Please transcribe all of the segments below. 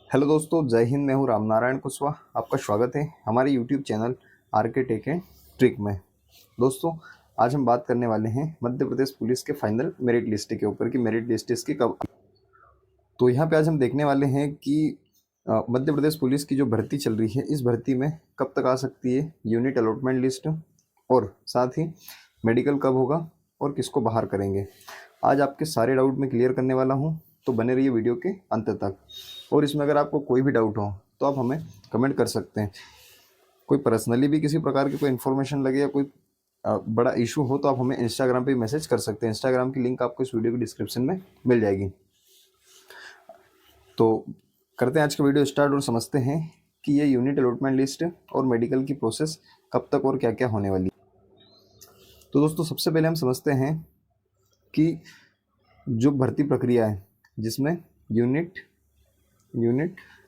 Hello दोस्तों, जय हिंद। मैं हूँ रामनारायण कुशवाहा। आपका स्वागत है हमारे YouTube channel R K. Tech and trick में। दोस्तों, आज हम बात करने वाले हैं मध्य प्रदेश पुलिस के फाइनल मेरिट लिस्ट के ऊपर कि मेरिट लिस्ट इसकी कब। तो यहाँ पे आज हम देखने वाले हैं कि मध्य प्रदेश पुलिस की जो भर्ती चल रही है, इस भर्ती में कब तक आ सकती है यूनिट अलॉटमेंट लिस्ट, और साथ ही मेडिकल कब होगा और किसको बाहर करेंगे। आज आपके सारे डाउट मैं क्लियर करने वाला हूँ, तो बने रहिए वीडियो के अंत तक। और इसमें अगर आपको कोई भी डाउट हो तो आप हमें कमेंट कर सकते हैं। कोई पर्सनली भी किसी प्रकार की कोई इन्फॉर्मेशन लगे या कोई बड़ा इशू हो तो आप हमें इंस्टाग्राम पे मैसेज कर सकते हैं। इंस्टाग्राम की लिंक आपको इस वीडियो की डिस्क्रिप्शन में मिल जाएगी। तो करते हैं आज का वीडियो स्टार्ट और समझते हैं कि ये यूनिट अलॉटमेंट लिस्ट और मेडिकल की प्रोसेस कब तक और क्या क्या होने वाली। तो दोस्तों, सबसे पहले हम समझते हैं कि जो भर्ती प्रक्रिया है जिसमें यूनिट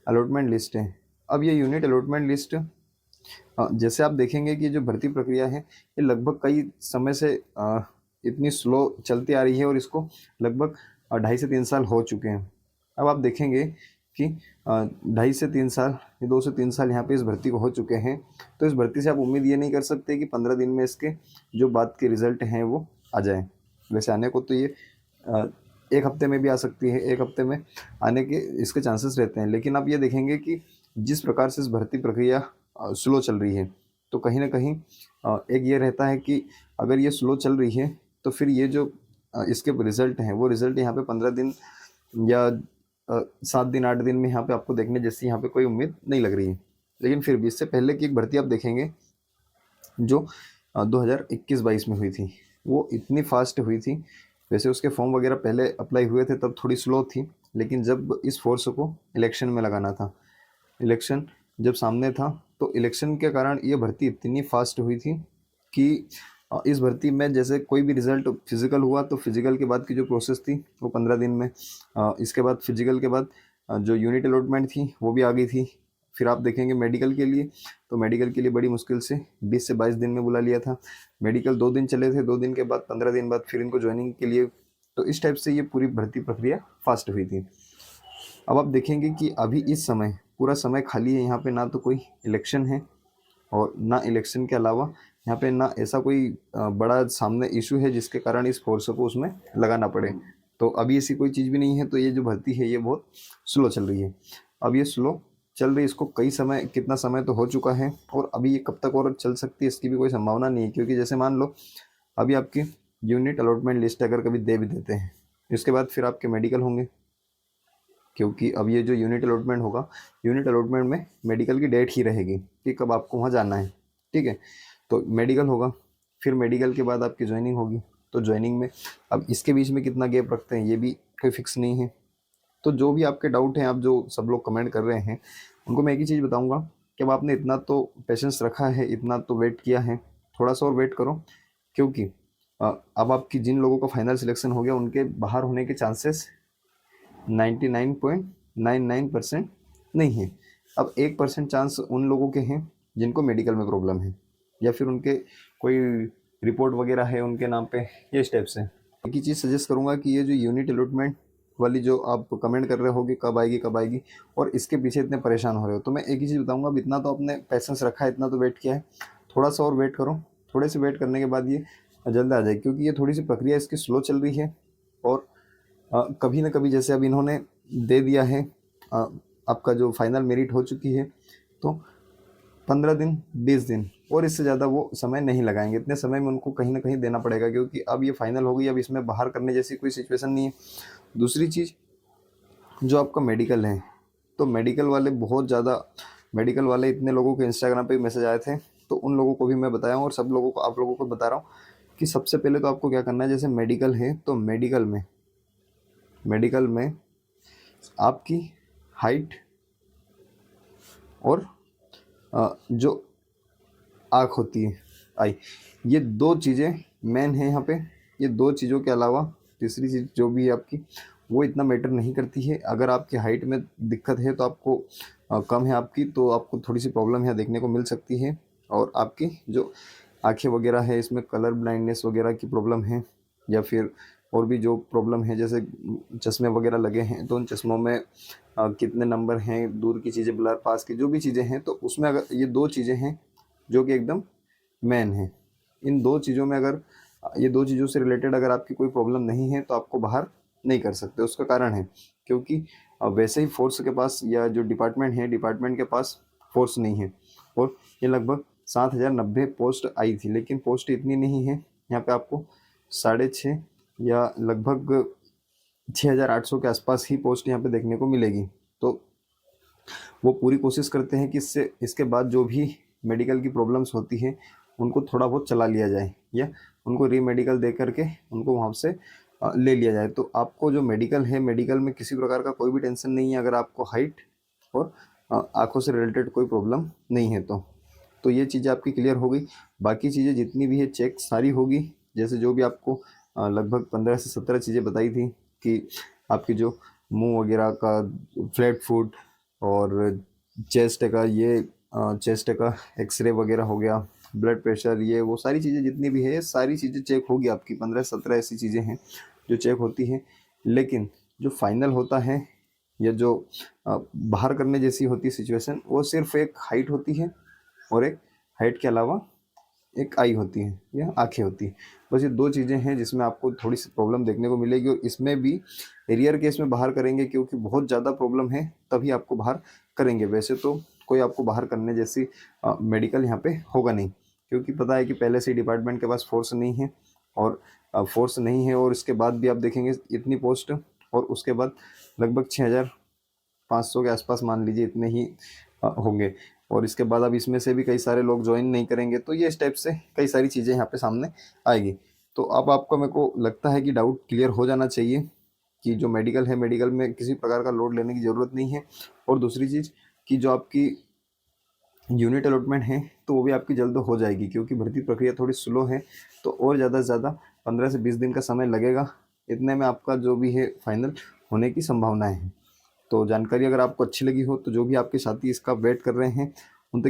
अलॉटमेंट लिस्ट है। अब ये यूनिट अलॉटमेंट लिस्ट जैसे आप देखेंगे कि जो भर्ती प्रक्रिया है ये लगभग कई समय से इतनी स्लो चलती आ रही है और इसको लगभग 2.5 से 3 साल हो चुके हैं। अब आप देखेंगे कि 2.5 से 3 साल, 2 से 3 साल यहाँ पे इस भर्ती को हो चुके हैं। तो इस भर्ती से आप उम्मीद ये नहीं कर सकते कि 15 दिन में इसके जो बाद के रिजल्ट हैं वो आ जाएं। वैसे आने को तो ये 1 हफ्ते में भी आ सकती है, 1 हफ्ते में आने के इसके चांसेस रहते हैं। लेकिन आप ये देखेंगे कि जिस प्रकार से इस भर्ती प्रक्रिया स्लो चल रही है, तो कहीं ना कहीं एक ये रहता है कि अगर ये स्लो चल रही है तो फिर ये जो इसके रिजल्ट हैं वो रिजल्ट यहाँ पे 15 दिन या 7 दिन 8 दिन में यहाँ पे आपको देखने जैसी यहाँ पे कोई उम्मीद नहीं लग रही है। लेकिन फिर भी इससे पहले की एक भर्ती आप देखेंगे जो 2021-22 में हुई थी, वो इतनी फास्ट हुई थी। वैसे उसके फॉर्म वगैरह पहले अप्लाई हुए थे तब थोड़ी स्लो थी, लेकिन जब इस फोर्स को इलेक्शन में लगाना था, इलेक्शन जब सामने था, तो इलेक्शन के कारण ये भर्ती इतनी फास्ट हुई थी कि इस भर्ती में जैसे कोई भी रिज़ल्ट फिजिकल हुआ तो फिजिकल के बाद की जो प्रोसेस थी वो 15 दिन में, इसके बाद फिजिकल के बाद जो यूनिट अलॉटमेंट थी वो भी आ गई थी। फिर आप देखेंगे मेडिकल के लिए, तो मेडिकल के लिए बड़ी मुश्किल से 20 से 22 दिन में बुला लिया था। मेडिकल 2 दिन चले थे, 2 दिन के बाद 15 दिन बाद फिर इनको ज्वाइनिंग के लिए। तो इस टाइप से ये पूरी भर्ती प्रक्रिया फास्ट हुई थी। अब आप देखेंगे कि अभी इस समय पूरा समय खाली है। यहाँ पे ना तो कोई इलेक्शन है और ना इलेक्शन के अलावा यहाँ पे ना ऐसा कोई बड़ा सामने इशू है जिसके कारण इस फोर्स को उसमें लगाना पड़े। तो अभी ऐसी कोई चीज़ भी नहीं है। तो ये जो भर्ती है ये बहुत स्लो चल रही है। अब ये स्लो चल रही है, इसको कई समय, कितना समय तो हो चुका है, और अभी ये कब तक और चल सकती है इसकी भी कोई संभावना नहीं है। क्योंकि जैसे मान लो अभी आपकी यूनिट अलॉटमेंट लिस्ट अगर कभी दे भी देते हैं, इसके बाद फिर आपके मेडिकल होंगे, क्योंकि अब ये जो यूनिट अलॉटमेंट होगा, यूनिट अलॉटमेंट में मेडिकल की डेट ही रहेगी कि कब आपको वहाँ जाना है। ठीक है, तो मेडिकल होगा, फिर मेडिकल के बाद आपकी ज्वाइनिंग होगी। तो ज्वाइनिंग में अब इसके बीच में कितना गैप रखते हैं ये भी कोई फिक्स नहीं है। तो जो भी आपके डाउट हैं, आप जो सब लोग कमेंट कर रहे हैं, उनको मैं एक ही चीज़ बताऊँगा कि अब आपने इतना तो पेशेंस रखा है, इतना तो वेट किया है, थोड़ा सा और वेट करो। क्योंकि अब आपकी जिन लोगों का फाइनल सिलेक्शन हो गया उनके बाहर होने के चांसेस 99.99% नहीं है। अब 1% चांस उन लोगों के हैं जिनको मेडिकल में प्रॉब्लम है या फिर उनके कोई रिपोर्ट वगैरह है उनके नाम पे, ये स्टेप्स हैं। एक ही चीज़ सजेस्ट करूँगा कि ये जो यूनिट अलॉटमेंट वाली जो आप कमेंट कर रहे होगे कब आएगी कब आएगी, और इसके पीछे इतने परेशान हो रहे हो, तो मैं एक ही चीज़ बताऊँगा, अब इतना तो आपने पेशेंस रखा है, इतना तो वेट किया है, थोड़ा सा और वेट करो। थोड़े से वेट करने के बाद ये जल्द आ जाएगी, क्योंकि ये थोड़ी सी प्रक्रिया इसकी स्लो चल रही है। और कभी ना कभी जैसे अब इन्होंने दे दिया है, आपका जो फाइनल मेरिट हो चुकी है, तो 15 दिन 20 दिन और इससे ज़्यादा वो समय नहीं लगाएंगे। इतने समय में उनको कहीं ना कहीं देना पड़ेगा, क्योंकि अब ये फाइनल हो गई, अब इसमें बाहर करने जैसी कोई सिचुएशन नहीं है। दूसरी चीज़, जो आपका मेडिकल है, तो मेडिकल वाले बहुत ज़्यादा, मेडिकल वाले इतने लोगों के इंस्टाग्राम पे मैसेज आए थे, तो उन लोगों को भी मैं बताया हूँ और सब लोगों को, आप लोगों को बता रहा हूँ कि सबसे पहले तो आपको क्या करना है। जैसे मेडिकल है तो मेडिकल में आपकी हाइट और जो आँख होती है, आई, ये 2 चीज़ें मेन हैं यहाँ पे। ये 2 चीज़ों के अलावा तीसरी चीज़ जो भी है आपकी, वो इतना मैटर नहीं करती है। अगर आपकी हाइट में दिक्कत है तो आपको कम है आपकी, तो आपको थोड़ी सी प्रॉब्लम यहाँ देखने को मिल सकती है। और आपकी जो आँखें वगैरह है, इसमें कलर ब्लाइंडनेस वगैरह की प्रॉब्लम है, या फिर और भी जो प्रॉब्लम है, जैसे चश्मे वगैरह लगे हैं तो उन चश्मों में कितने नंबर हैं, दूर की चीज़ें, ब्लर, पास की जो भी चीज़ें हैं, तो उसमें अगर ये 2 चीज़ें हैं जो कि एकदम मेन है। इन 2 चीज़ों में अगर ये 2 चीज़ों से रिलेटेड अगर आपकी कोई प्रॉब्लम नहीं है तो आपको बाहर नहीं कर सकते। उसका कारण है क्योंकि वैसे ही फोर्स के पास या जो डिपार्टमेंट है, डिपार्टमेंट के पास फोर्स नहीं है। और ये लगभग 7090 पोस्ट आई थी, लेकिन पोस्ट इतनी नहीं है। यहाँ पे आपको 6.5 या लगभग 6800 के आसपास ही पोस्ट यहाँ पे देखने को मिलेगी। तो वो पूरी कोशिश करते हैं कि इससे इसके बाद जो भी मेडिकल की प्रॉब्लम्स होती है उनको थोड़ा बहुत चला लिया जाए या उनको रीमेडिकल दे करके उनको वहाँ से ले लिया जाए। तो आपको जो मेडिकल है, मेडिकल में किसी प्रकार का कोई भी टेंशन नहीं है अगर आपको हाइट और आँखों से रिलेटेड कोई प्रॉब्लम नहीं है तो ये चीज़ें आपकी क्लियर हो गई। बाकी चीज़ें जितनी भी है चेक सारी होगी, जैसे जो भी आपको लगभग 15 से 17 चीज़ें बताई थी कि आपकी जो मुंह वगैरह का फ्लैट फुट और चेस्ट का ये चेस्ट का एक्सरे वगैरह हो गया, ब्लड प्रेशर, ये वो सारी चीज़ें जितनी भी है सारी चीज़ें चेक होगी आपकी। 15-17 ऐसी चीज़ें हैं जो चेक होती हैं, लेकिन जो फाइनल होता है या जो बाहर करने जैसी होती है सिचुएशन, वो सिर्फ एक हाइट होती है और एक हाइट के अलावा एक आई होती है या आंखें होती है। बस ये 2 चीज़ें हैं जिसमें आपको थोड़ी सी प्रॉब्लम देखने को मिलेगी, और इसमें भी रेयर केस में बाहर करेंगे क्योंकि बहुत ज़्यादा प्रॉब्लम है तभी आपको बाहर करेंगे। वैसे तो कोई आपको बाहर करने जैसी मेडिकल यहाँ पे होगा नहीं, क्योंकि पता है कि पहले से डिपार्टमेंट के पास फोर्स नहीं है, और फोर्स नहीं है और इसके बाद भी आप देखेंगे इतनी पोस्ट, और उसके बाद लगभग 6500 के आसपास मान लीजिए इतने ही होंगे, और इसके बाद अब इसमें से भी कई सारे लोग ज्वाइन नहीं करेंगे। तो ये इस टाइप से कई सारी चीज़ें यहाँ पे सामने आएगी। तो अब आपको, मेरे को लगता है कि डाउट क्लियर हो जाना चाहिए कि जो मेडिकल है, मेडिकल में किसी प्रकार का लोड लेने की ज़रूरत नहीं है। और दूसरी चीज़ कि जो आपकी यूनिट अलॉटमेंट है तो वो भी आपकी जल्द हो जाएगी, क्योंकि भर्ती प्रक्रिया थोड़ी स्लो है, तो और ज़्यादा से ज़्यादा 15 से 20 दिन का समय लगेगा। इतने में आपका जो भी है फाइनल होने की संभावनाएँ हैं। तो जानकारी अगर आपको अच्छी लगी हो तो जो भी आपके साथी इसका वेट कर रहे हैं उन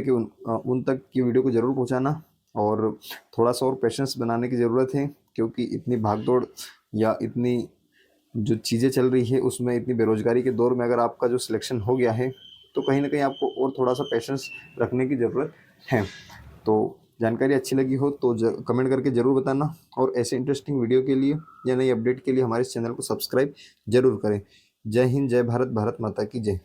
तक की वीडियो को ज़रूर पहुंचाना, और थोड़ा सा और पेशेंस बनाने की ज़रूरत है, क्योंकि इतनी भागदौड़ या इतनी जो चीज़ें चल रही है उसमें, इतनी बेरोजगारी के दौर में अगर आपका जो सिलेक्शन हो गया है तो कहीं ना कहीं आपको और थोड़ा सा पेशेंस रखने की ज़रूरत है। तो जानकारी अच्छी लगी हो तो कमेंट करके ज़रूर बताना, और ऐसे इंटरेस्टिंग वीडियो के लिए या नई अपडेट के लिए हमारे इस चैनल को सब्सक्राइब जरूर करें। जय हिंद, जय भारत, भारत माता की जय।